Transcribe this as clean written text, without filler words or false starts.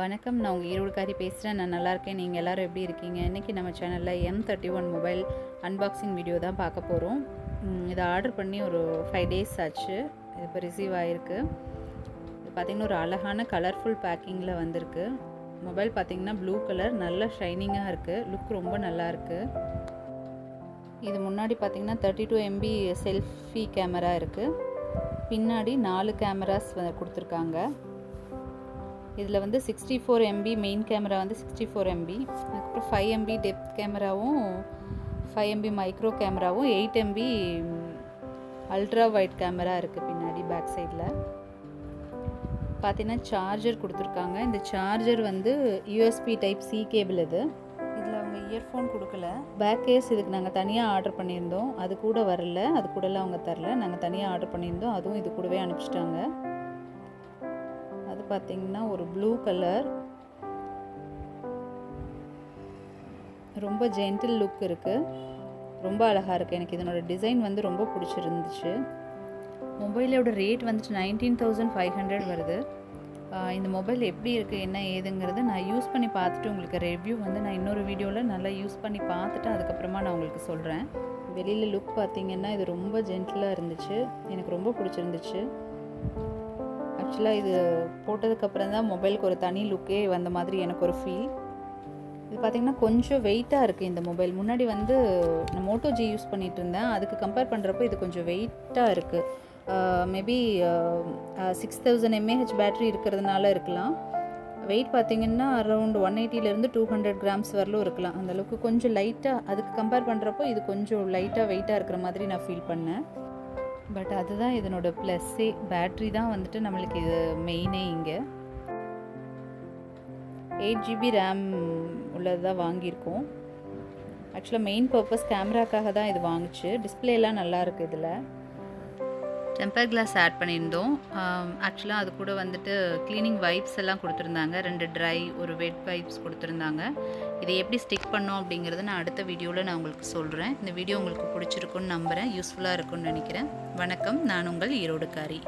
வணக்கம், நான் உங்கள் ஈரோடுக்காரி பேசுகிறேன். நான் நல்லா இருக்கேன். நீங்கள் எல்லோரும் எப்படி இருக்கீங்க? இன்றைக்கி நம்ம சேனலில் M31 மொபைல் அன்பாக்சிங் வீடியோ தான் பார்க்க போகிறோம். இதை ஆர்டர் பண்ணி ஒரு 5 days ஆச்சு. இது இப்போ ரிசீவ் ஆகிருக்கு. இது பார்த்திங்கன்னா ஒரு அழகான கலர்ஃபுல் பேக்கிங்கில் வந்திருக்கு. மொபைல் பார்த்திங்கன்னா ப்ளூ கலர், நல்ல ஷைனிங்காக இருக்குது. லுக் ரொம்ப நல்லா இருக்குது. இது முன்னாடி பார்த்திங்கன்னா 32 MB செல்ஃபி கேமரா இருக்குது. பின்னாடி 4 கேமராஸ் கொடுத்துருக்காங்க. இதில் வந்து 64 MB மெயின் கேமரா வந்து 64 MB, அதுக்கப்புறம் 5 MB டெப்த் கேமராவும் 5 MB மைக்ரோ கேமராவும் 8 MB அல்ட்ரா வைட் கேமரா இருக்குது பின்னாடி பேக் சைடில். பார்த்தீங்கன்னா சார்ஜர் கொடுத்துருக்காங்க. இந்த சார்ஜர் வந்து USB டைப் C கேபிள். இதில் அவங்க இயர்ஃபோன் கொடுக்கல. பேக் கேஸ் இதுக்கு நாங்கள் தனியாக ஆர்டர் பண்ணியிருந்தோம், அது கூட வரல, அது கூடலாம் அவங்க தரல. நாங்கள் தனியாக ஆர்டர் பண்ணியிருந்தோம், அதுவும் இது கூடவே அனுப்பிச்சிட்டாங்க. அது பார்த்திங்கன்னா ஒரு ப்ளூ கலர், ரொம்ப ஜென்டில் லுக் இருக்குது, ரொம்ப அழகாக இருக்குது. எனக்கு இதனோட டிசைன் வந்து ரொம்ப பிடிச்சிருந்துச்சு. மொபைலோட ரேட் வந்துட்டு 19,500 வருது. இந்த மொபைல் எப்படி இருக்குது என்ன ஏதுங்கிறது நான் யூஸ் பண்ணி பார்த்துட்டு உங்களுக்கு ரிவ்யூ வந்து நான் இன்னொரு வீடியோவில் நல்லா யூஸ் பண்ணி பார்த்துட்டு அதுக்கப்புறமா நான் உங்களுக்கு சொல்கிறேன். வெளியில் லுக் பார்த்திங்கன்னா இது ரொம்ப ஜென்டிலாக இருந்துச்சு, எனக்கு ரொம்ப பிடிச்சிருந்துச்சு. ஆக்சுவலாக இது போட்டதுக்கப்புறம் தான் மொபைலுக்கு ஒரு தனி லுக்கே வந்த மாதிரி எனக்கு ஒரு ஃபீல். இது பார்த்திங்கன்னா கொஞ்சம் வெயிட்டாக இருக்குது இந்த மொபைல். முன்னாடி வந்து நான் மோட்டோ G யூஸ் பண்ணிகிட்டு இருந்தேன், அதுக்கு கம்பேர் பண்ணுறப்போ இது கொஞ்சம் வெயிட்டாக இருக்குது. மேபி 6000 mAh பேட்ரி இருக்கிறதுனால இருக்கலாம். வெயிட் பார்த்திங்கன்னா அரௌண்ட் 180 to 200 grams வரலும் இருக்கலாம். அந்தளவுக்கு கொஞ்சம் லைட்டாக, அதுக்கு கம்பேர் பண்ணுறப்போ இது கொஞ்சம் லைட்டாக வெயிட்டாக இருக்கிற மாதிரி நான் ஃபீல் பண்ணேன். பட் அதுதான் இதனோட ப்ளஸ்ஸே, பேட்ரி தான் வந்துட்டு நம்மளுக்கு இது மெயினே. இங்கே 8 GB ரேம் உள்ளது தான் வாங்கியிருக்கோம். ஆக்சுவலாக மெயின் பர்பஸ் கேமராக்காக தான் இது வாங்குச்சு. டிஸ்பிளேலாம் நல்லாயிருக்கு. இதில் டெம்பர் கிளாஸ் ஆட் பண்ணியிருந்தோம். ஆக்சுவலாக அது கூட வந்துட்டு க்ளீனிங் வைப்ஸ் எல்லாம் கொடுத்துருந்தாங்க. 2 ட்ரை, ஒரு வெட் வைப்ஸ் கொடுத்துருந்தாங்க. இதை எப்படி ஸ்டிக் பண்ணோம் அப்படிங்கிறத நான் அடுத்த வீடியோவில் நான் உங்களுக்கு சொல்கிறேன். இந்த வீடியோ உங்களுக்கு பிடிச்சிருக்குன்னு நம்புகிறேன், யூஸ்ஃபுல்லாக இருக்குன்னு நினைக்கிறேன். வணக்கம், நான் உங்கள் ஈரோடுக்காரி.